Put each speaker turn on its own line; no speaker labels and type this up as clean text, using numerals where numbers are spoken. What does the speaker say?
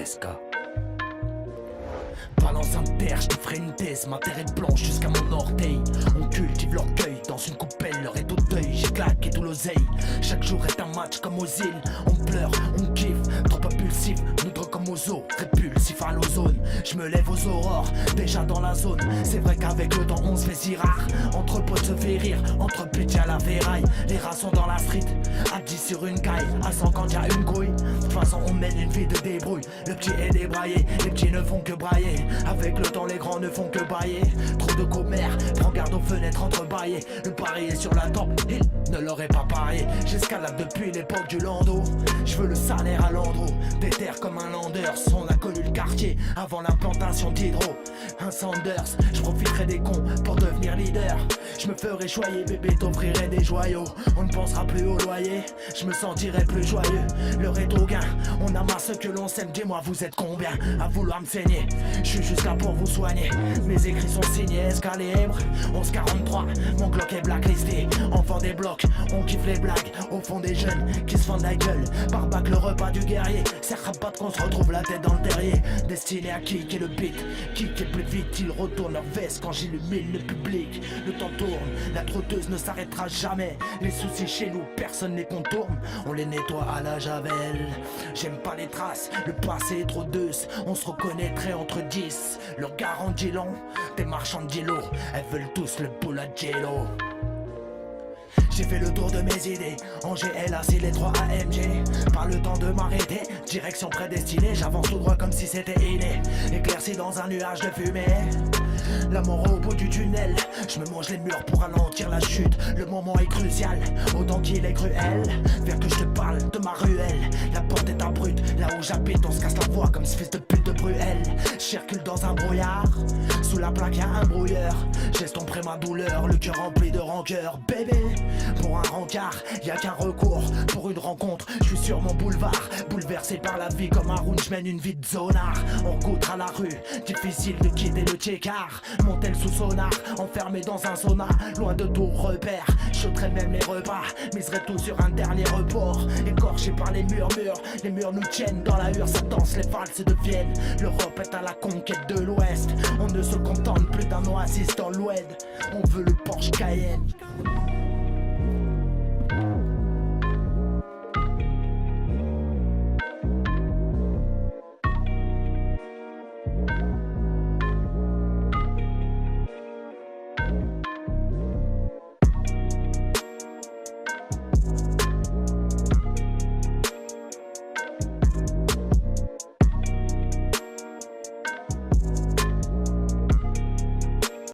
SK. Balance un terre, je te ferai une thèse, ma terre est blanche jusqu'à mon orteil. On cultive l'orgueil, dans une coupelle, l'heure est au deuil. J'ai claqué tout l'oseille, chaque jour est un match comme aux îles. On pleure, on kiffe, trop impulsif, moudre comme aux os, répulsif à l'ozone. Je me lève aux aurores, déjà dans la zone. C'est vrai qu'avec le temps on se fait si rare. Entre potes se fait rire, entre pitié à la ferraille. Les rats sont dans la street, à 10 sur une caille, à 100 quand y'a une couille. De toute façon on mène une vie de débrouille. Le petit est débraillé, les petits ne font que brailler. Avec le temps les grands ne font que bailler. Trop de commères, prends garde aux fenêtres entrebâillées. Le pari est sur la tempe, il ne l'aurait pas parié. J'escalade depuis l'époque du landau. Je veux le salaire à l'endroit. Des terres comme un Landers, on a connu le quartier avant l'implantation d'Hydro. Un Sanders, je profiterai des cons pour devenir leader. Je me ferai choyer, bébé, t'offrirai des joyaux. On ne pensera plus au loyer, je me sentirai plus joyeux. L'heure est au gain, on amasse ce que l'on sème. Dis-moi, vous êtes combien à vouloir me saigner? Je suis juste là pour vous soigner. Mes écrits sont signés Escalibre 1143, mon Glock est blacklisté. Enfant des blocs, on kiffe les blagues. Au fond des jeunes qui se fendent la gueule. Par bac le repas du guerrier. C'est rabat qu'on se retrouve la tête dans le terrier. Destiné à kicker le beat, kicker plus vite. Ils retournent leur veste quand j'illumine le public. Le temps tourne, la trotteuse ne s'arrêtera jamais. Les soucis chez nous, personne les contourne. On les nettoie à la javel. J'aime pas les traces, le passé est trop douce. On se reconnaîtrait entre 10. Leur garantie long, des marchands de Gilo. Elles veulent tous le boule à Jello. J'ai fait le tour de mes idées, en GLA c'est les 3 AMG. Pas le temps de m'arrêter, direction prédestinée. J'avance tout droit comme si c'était inné, éclairci dans un nuage de fumée. La mort au bout du tunnel, je me mange les murs pour ralentir la chute. Le moment est crucial, autant qu'il est cruel. Viens que je te parle de ma ruelle. La porte est abrupte, là où j'habite on se casse la voix comme ce fils de pute de Bruel. Je circule dans un brouillard, sous la plaque y'a un brouilleur. J'estomperai ma douleur, le cœur rempli de rancœur. Bébé, pour un rencard, y'a qu'un recours. Pour une rencontre, je suis sur mon boulevard. Bouleversé par la vie comme un round, je mène une vie de zonard. On rencontre à la rue, difficile de quitter le tchékar. Montel sous sonar, enfermé dans un sauna. Loin de tout repère, j'ôterai même les repas. Miserai tout sur un dernier report. Écorché par les murmures nous tiennent dans la hure. Ça danse, les valses deviennent. L'Europe est à la conquête de l'Ouest. On ne se contente plus d'un oasis dans l'Oued. On veut le Porsche Cayenne.